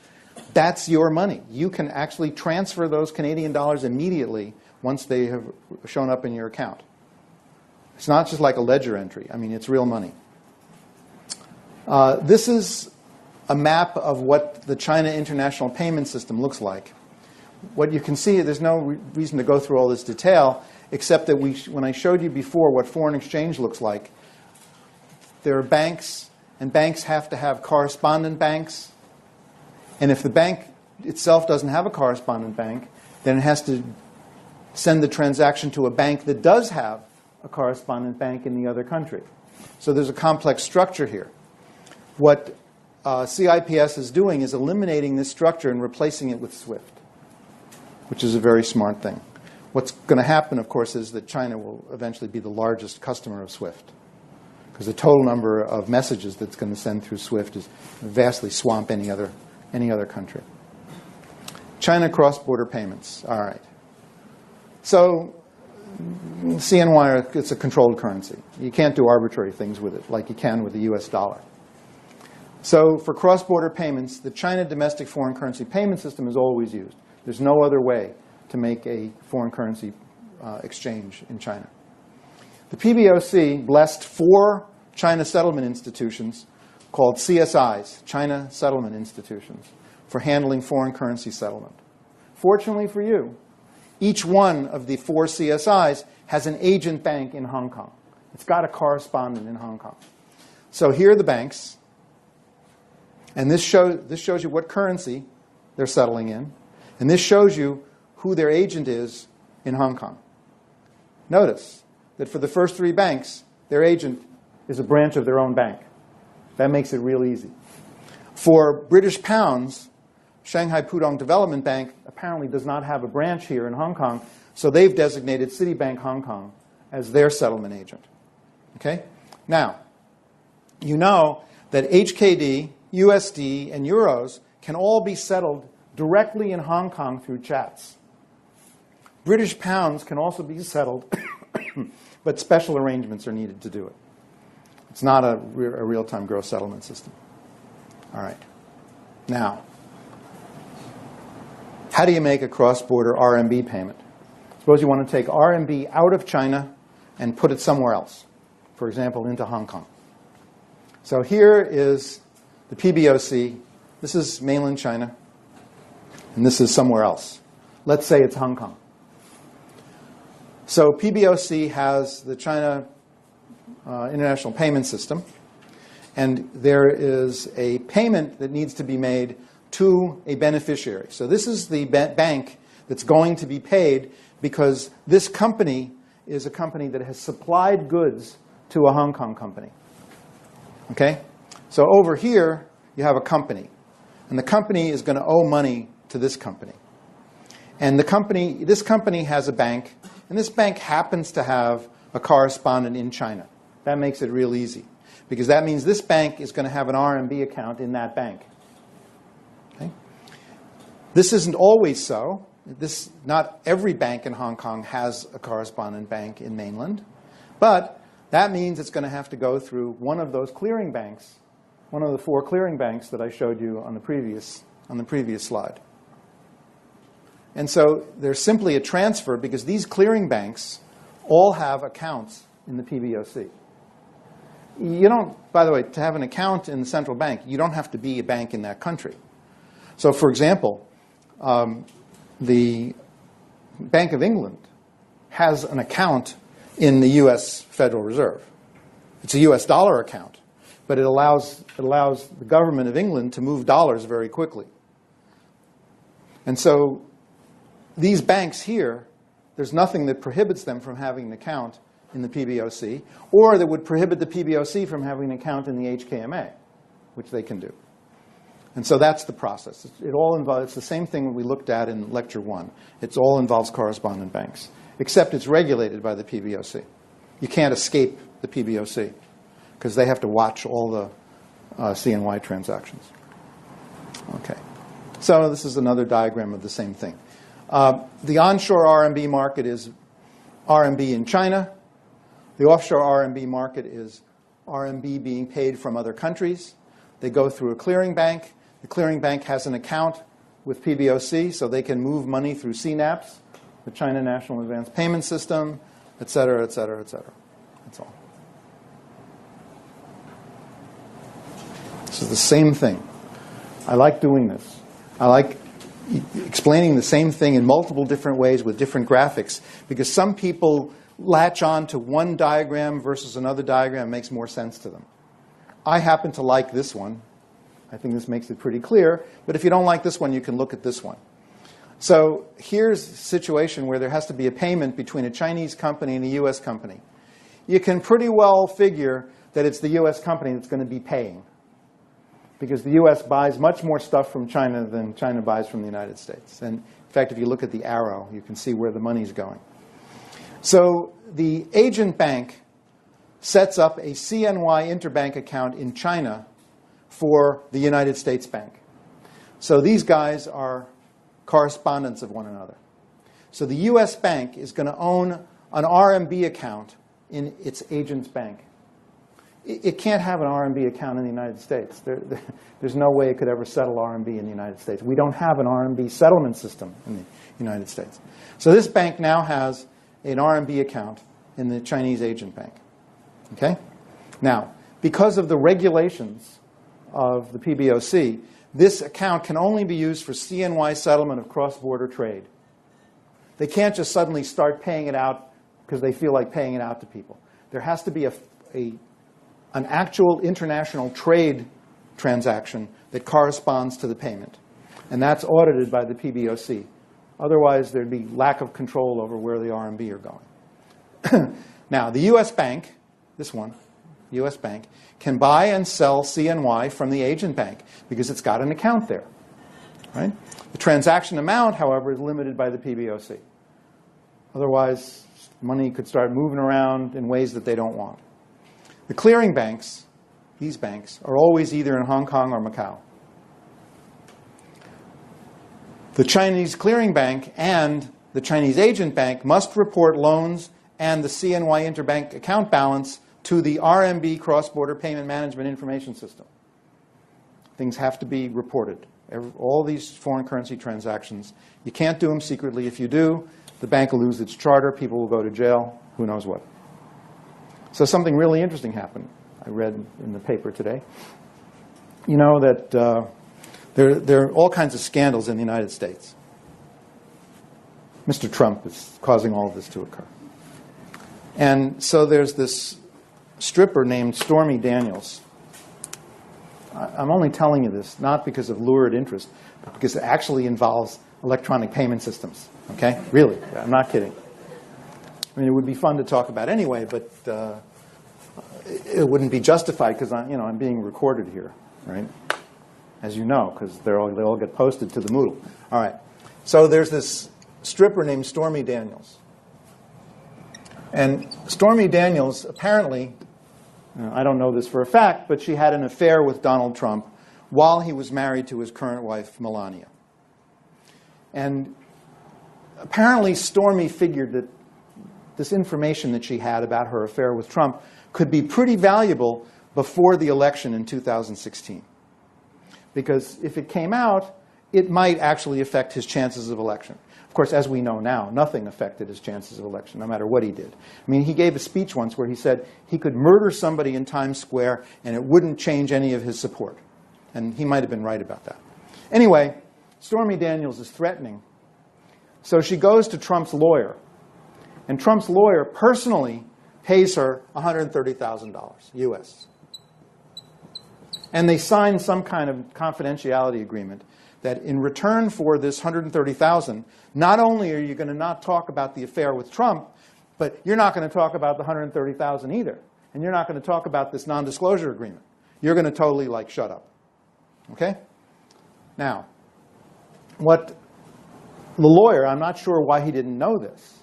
that's your money. You can actually transfer those Canadian dollars immediately once they have shown up in your account. It's not just like a ledger entry. I mean, it's real money. This is a map of what the China International Payment System looks like. What you can see, there's no reason to go through all this detail, except that when I showed you before what foreign exchange looks like, there are banks, and banks have to have correspondent banks. And if the bank itself doesn't have a correspondent bank, then it has to send the transaction to a bank that does have a correspondent bank in the other country. So there's a complex structure here. What CIPS is doing is eliminating this structure and replacing it with SWIFT, which is a very smart thing. What's going to happen, of course, is that China will eventually be the largest customer of SWIFT, because the total number of messages that's going to send through SWIFT is vastly swamp any other country. China cross-border payments. All right. So CNY, it's a controlled currency. You can't do arbitrary things with it like you can with the US dollar. So for cross-border payments, the China domestic foreign currency payment system is always used. There's no other way to make a foreign currency exchange in China. The PBOC blessed 4 China settlement institutions called CSIs, China Settlement Institutions, for handling foreign currency settlement. Fortunately for you, each one of the 4 CSIs has an agent bank in Hong Kong. It's got a correspondent in Hong Kong. So here are the banks, and this shows you what currency they're settling in, and this shows you who their agent is in Hong Kong. Notice that for the first 3 banks, their agent is a branch of their own bank. That makes it real easy. For British pounds, Shanghai Pudong Development Bank apparently does not have a branch here in Hong Kong, so they've designated Citibank Hong Kong as their settlement agent. Okay? Now, you know that HKD, USD, and euros can all be settled directly in Hong Kong through chats. British pounds can also be settled, but special arrangements are needed to do it. It's not a real-time gross settlement system. All right. Now, how do you make a cross-border RMB payment? Suppose you want to take RMB out of China and put it somewhere else, for example, into Hong Kong. So here is the PBOC. This is mainland China, and this is somewhere else. Let's say it's Hong Kong. So PBOC has the China International Payment System, and there is a payment that needs to be made to a beneficiary. So this is the bank that's going to be paid because this company is a company that has supplied goods to a Hong Kong company. Okay? So over here, you have a company, and the company is going to owe money to this company. And this company has a bank, and this bank happens to have a correspondent in China. That makes it real easy, because that means this bank is going to have an RMB account in that bank. Okay? This isn't always so. Not every bank in Hong Kong has a correspondent bank in mainland, but that means it's going to have to go through one of those clearing banks, one of the 4 clearing banks that I showed you on the previous slide. And so there's simply a transfer because these clearing banks all have accounts in the PBOC. You don't, by the way, to have an account in the central bank, you don't have to be a bank in that country. So, for example, the Bank of England has an account in the U.S. Federal Reserve. It's a U.S. dollar account, but it allows the government of England to move dollars very quickly. And so these banks here, there's nothing that prohibits them from having an account in the PBOC, or that would prohibit the PBOC from having an account in the HKMA, which they can do. And so that's the process. It all involves, it's the same thing we looked at in Lecture 1. It all involves correspondent banks, except it's regulated by the PBOC. You can't escape the PBOC, because they have to watch all the CNY transactions. Okay. So this is another diagram of the same thing. The onshore RMB market is RMB in China. The offshore RMB market is RMB being paid from other countries. They go through a clearing bank. The clearing bank has an account with PBOC, so they can move money through CNAPS, the China National Advanced Payment System, et cetera, et cetera, et cetera. That's all. This is the same thing. I like doing this. I like explaining the same thing in multiple different ways with different graphics, because some people latch on to one diagram versus another diagram. It makes more sense to them. I happen to like this one. I think this makes it pretty clear. But if you don't like this one, you can look at this one. So here's a situation where there has to be a payment between a Chinese company and a US company. You can pretty well figure that it's the US company that's going to be paying, because the US buys much more stuff from China than China buys from the United States. And in fact, if you look at the arrow, you can see where the money's going. So the agent bank sets up a CNY interbank account in China for the United States bank. So these guys are correspondents of one another. So the US bank is going to own an RMB account in its agent's bank. It can't have an RMB account in the United States. There's no way it could ever settle RMB in the United States. We don't have an RMB settlement system in the United States. So this bank now has an RMB account in the Chinese agent bank. Okay? Now, because of the regulations of the PBOC, this account can only be used for CNY settlement of cross-border trade. They can't just suddenly start paying it out because they feel like paying it out to people. There has to be an actual international trade transaction that corresponds to the payment. And that's audited by the PBOC. Otherwise, there'd be lack of control over where the RMB are going. Now, the US bank, this one, US bank, can buy and sell CNY from the agent bank because it's got an account there. Right? The transaction amount, however, is limited by the PBOC. Otherwise, money could start moving around in ways that they don't want. The clearing banks, these banks, are always either in Hong Kong or Macau. The Chinese clearing bank and the Chinese agent bank must report loans and the CNY interbank account balance to the RMB cross-border payment management information system. Things have to be reported. All these foreign currency transactions, you can't do them secretly. If you do, the bank will lose its charter, people will go to jail, who knows what. So something really interesting happened, I read in the paper today. You know that there are all kinds of scandals in the United States. Mr. Trump is causing all of this to occur. And so there's this stripper named Stormy Daniels. I'm only telling you this, not because of lurid interest, but because it actually involves electronic payment systems. Okay? Really, I'm not kidding. I mean, it would be fun to talk about anyway, but it wouldn't be justified because I'm being recorded here, right? As you know, because they all get posted to the Moodle. All right. So there's this stripper named Stormy Daniels. And Stormy Daniels apparently, I don't know this for a fact, but she had an affair with Donald Trump while he was married to his current wife, Melania. And apparently Stormy figured that this information that she had about her affair with Trump could be pretty valuable before the election in 2016. Because if it came out, it might actually affect his chances of election. Of course, as we know now, nothing affected his chances of election, no matter what he did. I mean, he gave a speech once where he said he could murder somebody in Times Square and it wouldn't change any of his support. And he might have been right about that. Anyway, Stormy Daniels is threatening. So she goes to Trump's lawyer. And Trump's lawyer personally pays her $130,000 US. And they sign some kind of confidentiality agreement that in return for this $130,000, not only are you going to not talk about the affair with Trump, but you're not going to talk about the $130,000 either. And you're not going to talk about this non-disclosure agreement. You're going to totally, shut up. Okay? Now, what the lawyer, I'm not sure why he didn't know this,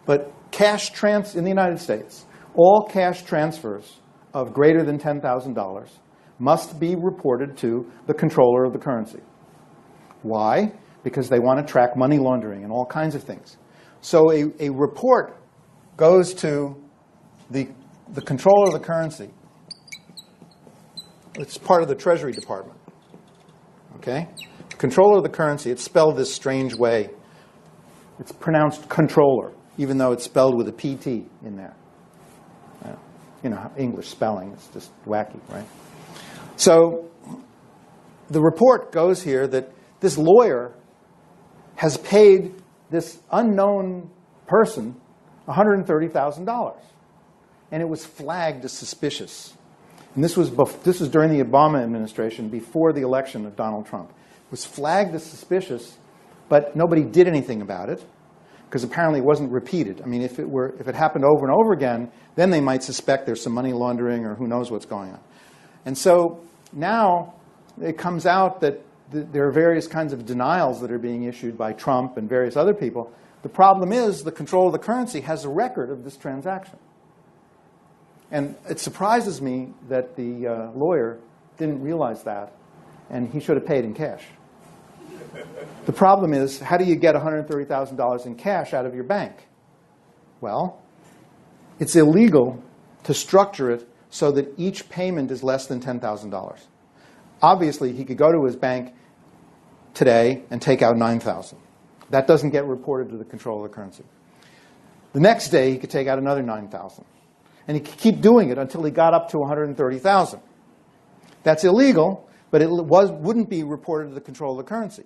but in the United States, all cash transfers of greater than $10,000 must be reported to the controller of the currency. Why? Because they want to track money laundering and all kinds of things. So a report goes to the controller of the currency. It's part of the Treasury Department. Okay? Controller of the currency, it's spelled this strange way. It's pronounced controller, even though it's spelled with a PT in there. English spelling, it's just wacky, right? So the report goes here that this lawyer has paid this unknown person $130,000. And it was flagged as suspicious. And this was during the Obama administration, before the election of Donald Trump. It was flagged as suspicious, but nobody did anything about it, because apparently it wasn't repeated. I mean, if it happened over and over again, then they might suspect there's some money laundering or who knows what's going on. And so now it comes out that there are various kinds of denials that are being issued by Trump and various other people. The problem is the control of the currency has a record of this transaction. And it surprises me that the lawyer didn't realize that, and he should have paid in cash. The problem is, how do you get $130,000 in cash out of your bank? Well, it's illegal to structure it so that each payment is less than $10,000. Obviously, he could go to his bank today and take out $9,000. That doesn't get reported to the control of the currency. The next day, he could take out another $9,000. And he could keep doing it until he got up to $130,000. That's illegal, but it wouldn't be reported to the control of the currency.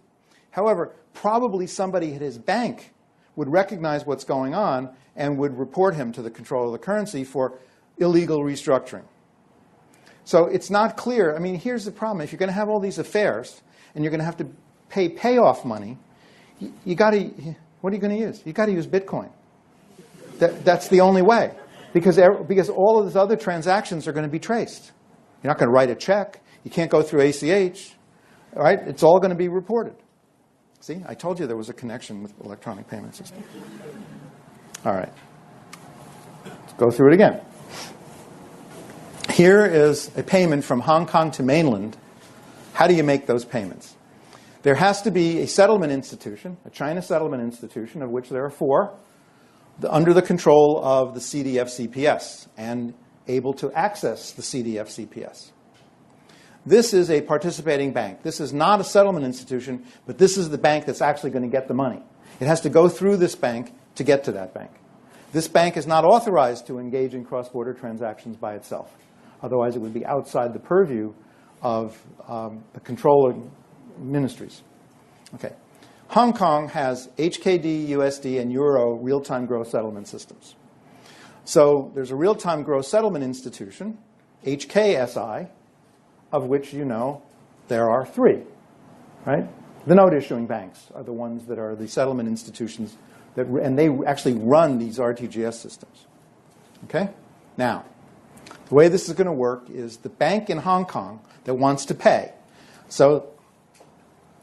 However, probably somebody at his bank would recognize what's going on and would report him to the control of the currency for illegal restructuring. So it's not clear. I mean, here's the problem. If you're going to have all these affairs and you're going to have to pay payoff money, you got to, what are you going to use? You've got to use Bitcoin. That's the only way. Because all of these other transactions are going to be traced. You're not going to write a check. You can't go through ACH. All right? It's all going to be reported. See, I told you there was a connection with the electronic payment system. All right. Let's go through it again. Here is a payment from Hong Kong to mainland. How do you make those payments? There has to be a settlement institution, a China settlement institution, of which there are 4, under the control of the CDF-CPS and able to access the CDF-CPS. This is a participating bank. This is not a settlement institution, but this is the bank that's actually going to get the money. It has to go through this bank to get to that bank. This bank is not authorized to engage in cross-border transactions by itself. Otherwise, it would be outside the purview of the controlling ministries. Okay. Hong Kong has HKD, USD, and Euro real-time gross settlement systems. So there's a real-time gross settlement institution, HKSI, of which you know there are 3, right? The note-issuing banks are the ones that are the settlement institutions, and they actually run these RTGS systems. Okay? Now, the way this is going to work is the bank in Hong Kong that wants to pay. So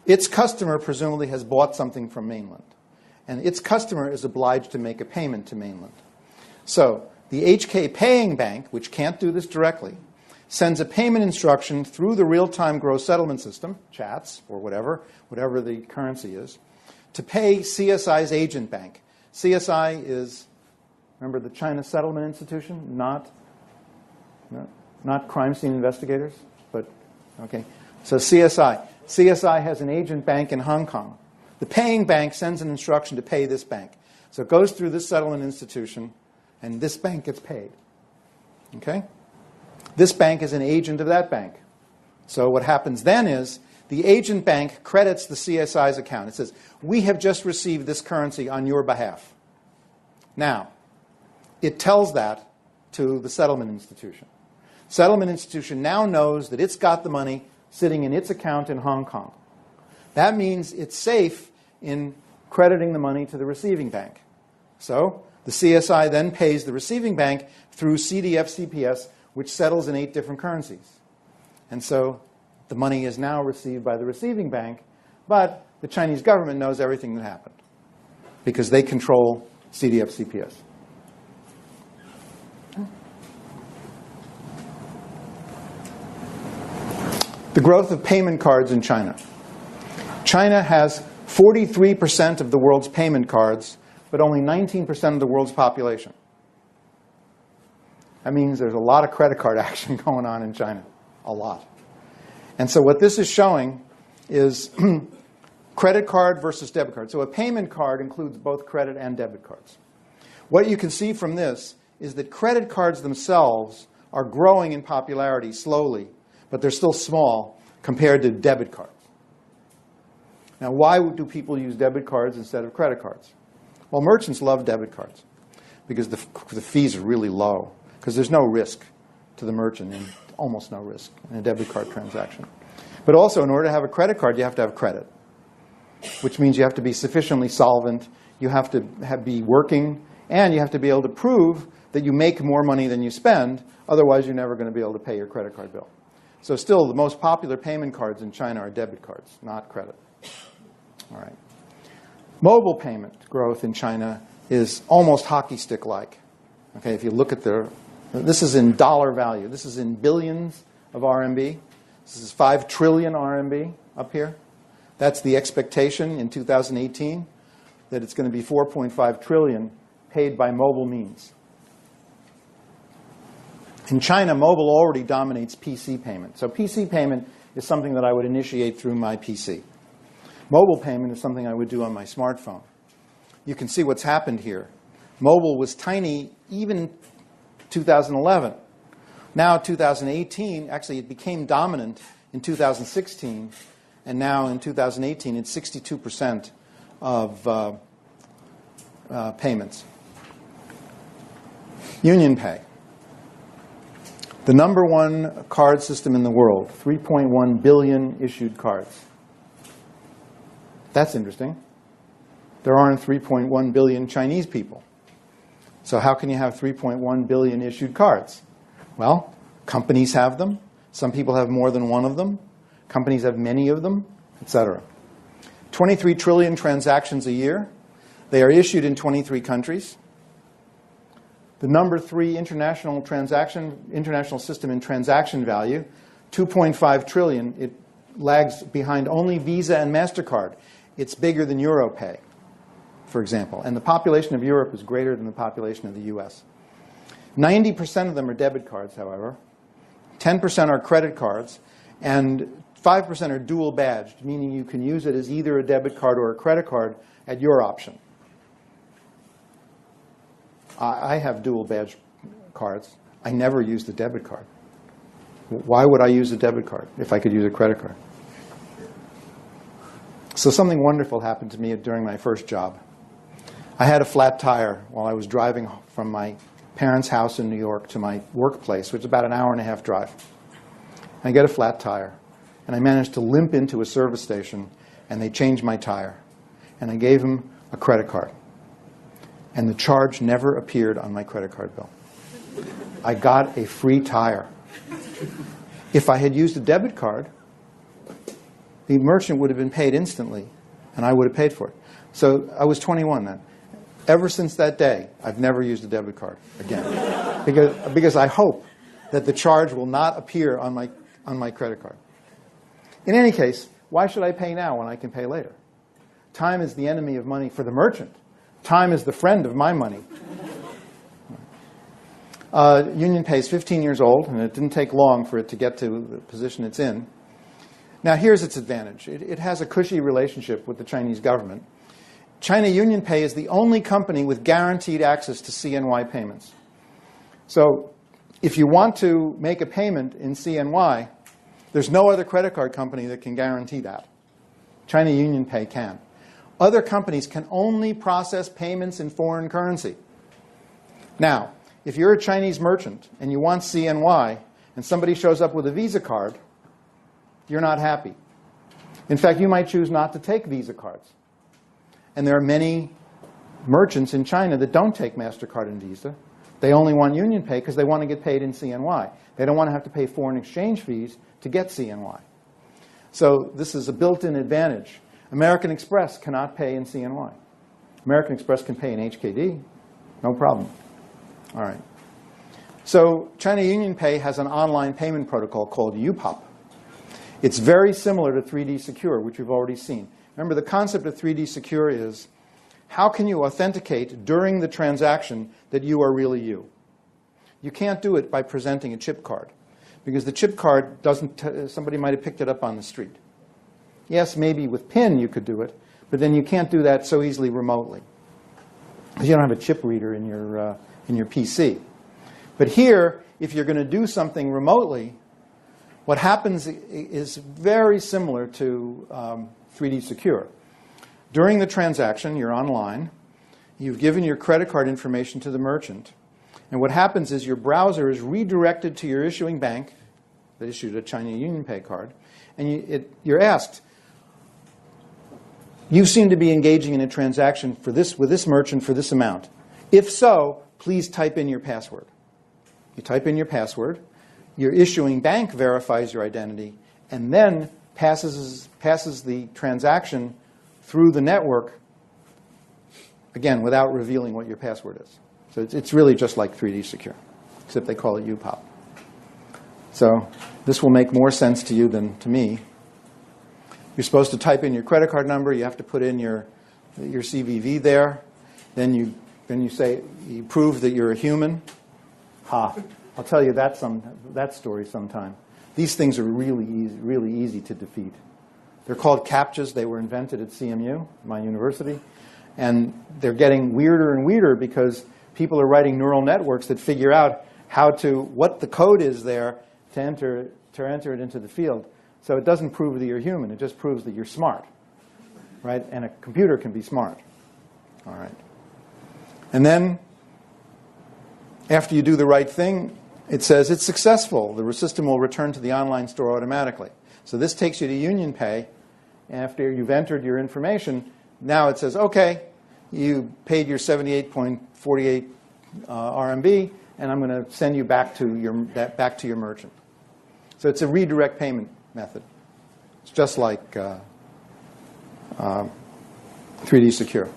its customer presumably has bought something from mainland. And its customer is obliged to make a payment to mainland. So the HK paying bank, which can't do this directly, sends a payment instruction through the real-time gross settlement system, CHATS, or whatever the currency is, to pay CSI's agent bank. CSI is, remember, the China Settlement Institution, not crime scene investigators, but, okay. So CSI. CSI has an agent bank in Hong Kong. The paying bank sends an instruction to pay this bank. So it goes through this settlement institution, and this bank gets paid. Okay? This bank is an agent of that bank. So what happens then is the agent bank credits the CSI's account. It says, we have just received this currency on your behalf. Now, it tells that to the settlement institution. Settlement institution now knows that it's got the money sitting in its account in Hong Kong. That means it's safe in crediting the money to the receiving bank. So the CSI then pays the receiving bank through CDF-CPS, which settles in 8 different currencies. And so the money is now received by the receiving bank, but the Chinese government knows everything that happened because they control CDF-CPS. The growth of payment cards in China. China has 43% of the world's payment cards, but only 19% of the world's population. That means there's a lot of credit card action going on in China. A lot. And so what this is showing is credit card versus debit card. So a payment card includes both credit and debit cards. What you can see from this is that credit cards themselves are growing in popularity slowly, but they're still small compared to debit cards. Now, why do people use debit cards instead of credit cards? Well, merchants love debit cards because the fees are really low, because there's no risk to the merchant, and almost no risk in a debit card transaction. But also, in order to have a credit card, you have to have credit, which means you have to be sufficiently solvent, you have to be working, and you have to be able to prove that you make more money than you spend. Otherwise, you're never going to be able to pay your credit card bill. So still, the most popular payment cards in China are debit cards, not credit. All right. Mobile payment growth in China is almost hockey stick-like. Okay, if you look at this is in dollar value. This is in billions of RMB. This is 5 trillion RMB up here. That's the expectation in 2018, that it's going to be 4.5 trillion paid by mobile means. In China, mobile already dominates PC payment. So PC payment is something that I would initiate through my PC. Mobile payment is something I would do on my smartphone. You can see what's happened here. Mobile was tiny even in 2011. Now, 2018, actually it became dominant in 2016, and now in 2018 it's 62% of payments. UnionPay. The number one card system in the world, 3.1 billion issued cards. That's interesting. There aren't 3.1 billion Chinese people. So how can you have 3.1 billion issued cards? Well, companies have them. Some people have more than one of them. Companies have many of them, etc. 23 trillion transactions a year. They are issued in 23 countries. The number 3 international system in transaction value, 2.5 trillion. It lags behind only Visa and MasterCard. It's bigger than EuroPay, for example. And the population of Europe is greater than the population of the US. 90% of them are debit cards, however. 10% are credit cards. And 5% are dual badged, meaning you can use it as either a debit card or a credit card at your option. I have dual badge cards. I never use the debit card. Why would I use a debit card if I could use a credit card? So something wonderful happened to me during my first job. I had a flat tire while I was driving from my parents' house in New York to my workplace, which is about an hour-and-a-half drive. I get a flat tire, and I managed to limp into a service station, and they changed my tire. And I gave them a credit card. And the charge never appeared on my credit card bill. I got a free tire. If I had used a debit card, the merchant would have been paid instantly, and I would have paid for it. So I was 21 then. Ever since that day, I've never used a debit card again, because I hope that the charge will not appear on my credit card. In any case, why should I pay now when I can pay later? Time is the enemy of money for the merchant. Time is the friend of my money. UnionPay is 15 years old, and it didn't take long for it to get to the position it's in. Now, here's its advantage. It has a cushy relationship with the Chinese government. China UnionPay is the only company with guaranteed access to CNY payments. So if you want to make a payment in CNY, there's no other credit card company that can guarantee that. China UnionPay can. Other companies can only process payments in foreign currency. Now, if you're a Chinese merchant and you want CNY and somebody shows up with a Visa card, you're not happy. In fact, you might choose not to take Visa cards. And there are many merchants in China that don't take MasterCard and Visa. They only want UnionPay because they want to get paid in CNY. They don't want to have to pay foreign exchange fees to get CNY. So this is a built-in advantage. American Express cannot pay in CNY. American Express can pay in HKD, no problem. All right. So China UnionPay has an online payment protocol called UPOP. It's very similar to 3D Secure, which you've already seen. Remember, the concept of 3D Secure is, how can you authenticate during the transaction that you are really you? You can't do it by presenting a chip card, because the chip card doesn't, somebody might have picked it up on the street. Yes, maybe with PIN you could do it, but then you can't do that so easily remotely, because you don't have a chip reader in your PC. But here, if you're going to do something remotely, What happens is very similar to 3D Secure. During the transaction, you're online. You've given your credit card information to the merchant. And what happens is your browser is redirected to your issuing bank that issued a China UnionPay card. And you're asked, you seem to be engaging in a transaction with this merchant for this amount. If so, please type in your password. You type in your password. Your issuing bank verifies your identity and then passes the transaction through the network, again, without revealing what your password is. So it's really just like 3D Secure, except they call it UPOP. So this will make more sense to you than to me. You're supposed to type in your credit card number. You have to put in your CVV there. Then you say you prove that you're a human. I'll tell you that story sometime. These things are really easy to defeat. They're called CAPTCHAs. They were invented at CMU, my university. And they're getting weirder and weirder because people are writing neural networks that figure out what the code is there to enter it into the field. So it doesn't prove that you're human. It just proves that you're smart, right? And a computer can be smart. All right. And then after you do the right thing, it says it's successful. The system will return to the online store automatically. So this takes you to UnionPay. After you've entered your information, now it says, OK, you paid your 78.48 RMB, and I'm going to send you back to your merchant. So it's a redirect payment method. It's just like 3D Secure.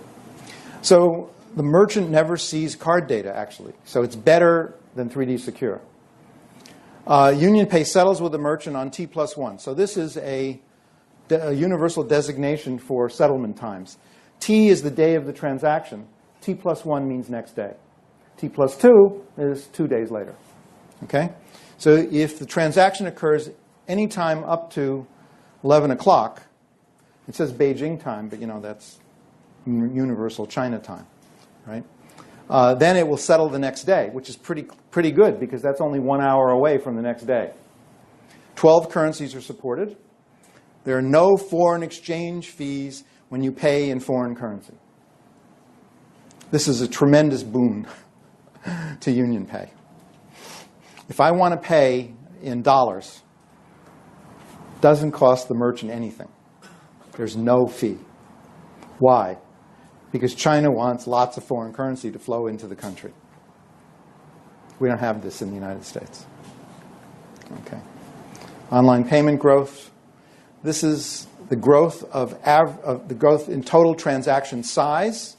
So the merchant never sees card data, actually. So it's better than 3D Secure. UnionPay settles with the merchant on T+1. So this is a universal designation for settlement times. T is the day of the transaction. T+1 means next day. T+2 is 2 days later. Okay? So if the transaction occurs anytime up to 11 o'clock, it says Beijing time, but that's universal China time, right? Then it will settle the next day, which is pretty good because that's only 1 hour away from the next day. 12 currencies are supported. There are no foreign exchange fees when you pay in foreign currency. This is a tremendous boon to UnionPay. If I want to pay in dollars, it doesn't cost the merchant anything. There's no fee. Why? Because China wants lots of foreign currency to flow into the country. We don't have this in the United States. Okay. Online payment growth. This is the growth the growth in total transaction size,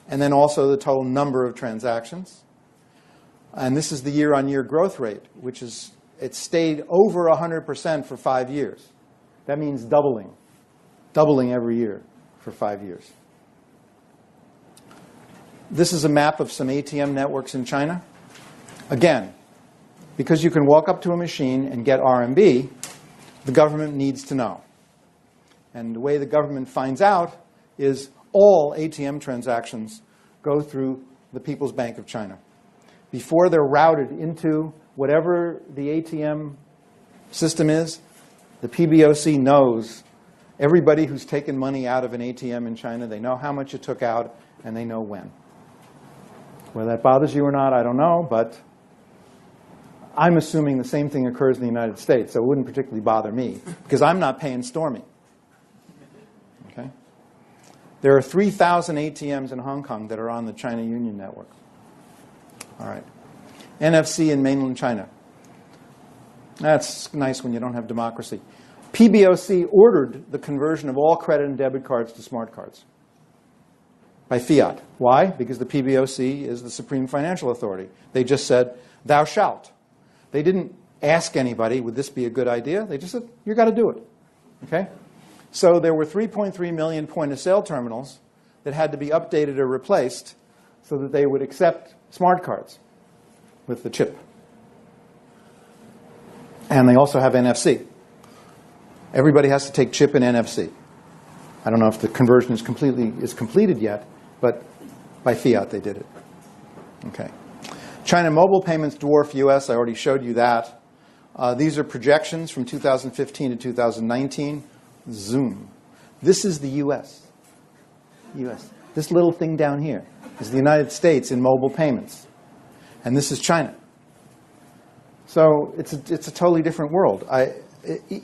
and then also the total number of transactions. And this is the year-on-year growth rate, which is it stayed over 100% for 5 years. That means doubling every year for 5 years. This is a map of some ATM networks in China. Again, because you can walk up to a machine and get RMB, the government needs to know. And the way the government finds out is all ATM transactions go through the People's Bank of China. Before they're routed into whatever the ATM system is, the PBOC knows everybody who's taken money out of an ATM in China. They know how much it took out, and they know when. Whether that bothers you or not, I don't know, but I'm assuming the same thing occurs in the United States, so it wouldn't particularly bother me, because I'm not paying Stormy. Okay? There are 3,000 ATMs in Hong Kong that are on the China Union Network. All right. NFC in mainland China. That's nice when you don't have democracy. PBOC ordered the conversion of all credit and debit cards to smart cards by fiat. Why? Because the PBOC is the supreme financial authority. They just said, thou shalt. They didn't ask anybody, would this be a good idea? They just said, you got to do it. Okay? So there were 3.3 million point-of-sale terminals that had to be updated or replaced so that they would accept smart cards with the chip. And they also have NFC. Everybody has to take chip and NFC. I don't know if the conversion is completed yet, but by fiat they did it. Okay. China mobile payments dwarf US. I already showed you that. These are projections from 2015 to 2019. Zoom. This is the US. US. This little thing down here is the United States in mobile payments. And this is China. So it's a totally different world,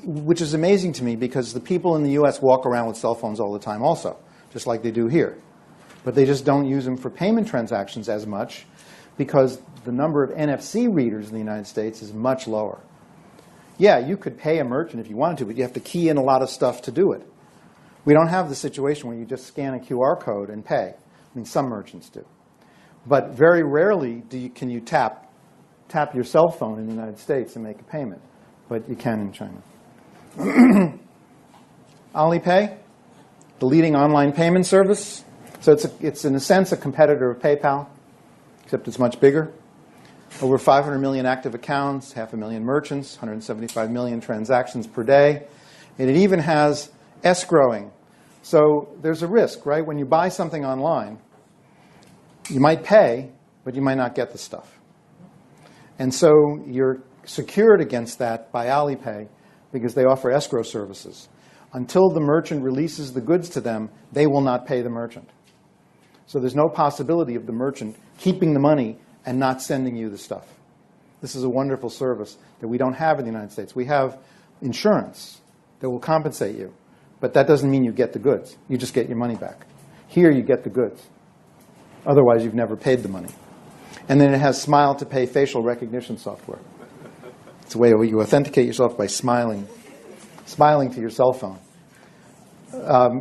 which is amazing to me because the people in the US walk around with cell phones all the time also, just like they do here. But they just don't use them for payment transactions as much because the number of NFC readers in the United States is much lower. Yeah, you could pay a merchant if you wanted to, but you have to key in a lot of stuff to do it. We don't have the situation where you just scan a QR code and pay. I mean, some merchants do. But very rarely can you tap your cell phone in the United States and make a payment. But you can in China. Alipay, the leading online payment service. So it's in a sense a competitor of PayPal, except it's much bigger. Over 500 million active accounts, 500,000 merchants, 175 million transactions per day. And it even has escrowing. So there's a risk, right? When you buy something online, you might pay, but you might not get the stuff. And so you're secured against that by Alipay because they offer escrow services. Until the merchant releases the goods to them, they will not pay the merchant. So there's no possibility of the merchant keeping the money and not sending you the stuff. This is a wonderful service that we don't have in the United States. We have insurance that will compensate you, but that doesn't mean you get the goods. You just get your money back. Here you get the goods. Otherwise, you've never paid the money. And then it has Smile to Pay facial recognition software. It's a way where you authenticate yourself by smiling to your cell phone.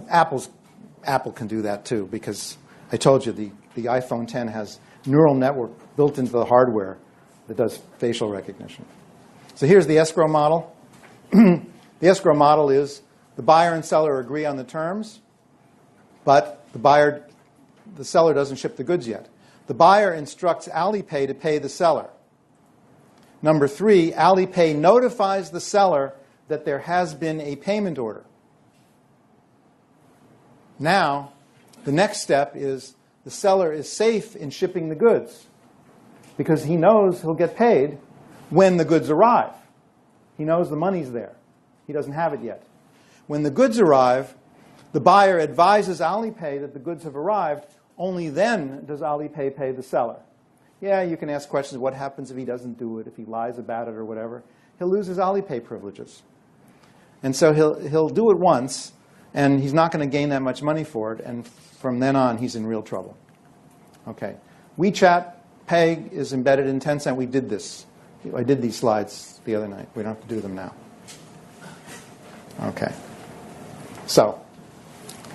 Apple can do that too, because I told you the iPhone X has neural network built into the hardware that does facial recognition. So here's the escrow model. The escrow model is the buyer and seller agree on the terms, but the seller doesn't ship the goods yet. The buyer instructs Alipay to pay the seller. Number 3, Alipay notifies the seller that there has been a payment order. Now, the next step is the seller is safe in shipping the goods because he knows he'll get paid when the goods arrive. He knows the money's there. He doesn't have it yet. When the goods arrive, the buyer advises Alipay that the goods have arrived. Only then does Alipay pay the seller. Yeah, you can ask questions, what happens if he doesn't do it, if he lies about it or whatever. He'll lose his Alipay privileges. And so he'll do it once, and he's not going to gain that much money for it, and from then on, he's in real trouble. Okay. WeChat Pay is embedded in Tencent. We did this. I did these slides the other night. We don't have to do them now. Okay. So,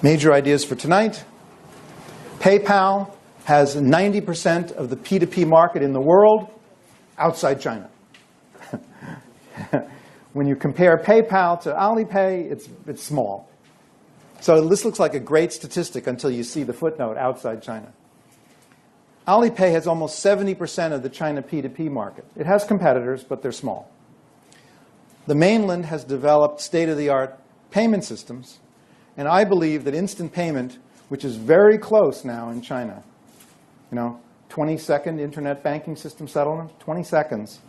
major ideas for tonight. PayPal has 90% of the P2P market in the world outside China. When you compare PayPal to Alipay, it's small. So this looks like a great statistic until you see the footnote outside China. Alipay has almost 70% of the China P2P market. It has competitors, but they're small. The mainland has developed state-of-the-art payment systems, and I believe that instant payment, which is very close now in China, 20-second internet banking system settlement, 20 seconds,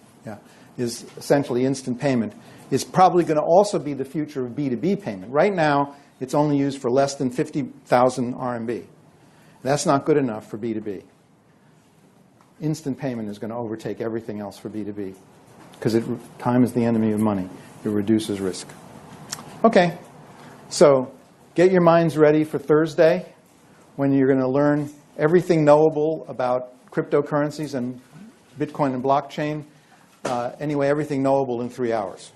is essentially instant payment, is probably going to also be the future of B2B payment. Right now, it's only used for less than 50,000 RMB. That's not good enough for B2B. Instant payment is going to overtake everything else for B2B because time is the enemy of money. It reduces risk. Okay, so get your minds ready for Thursday when you're going to learn everything knowable about cryptocurrencies and Bitcoin and blockchain. Anyway, everything knowable in 3 hours.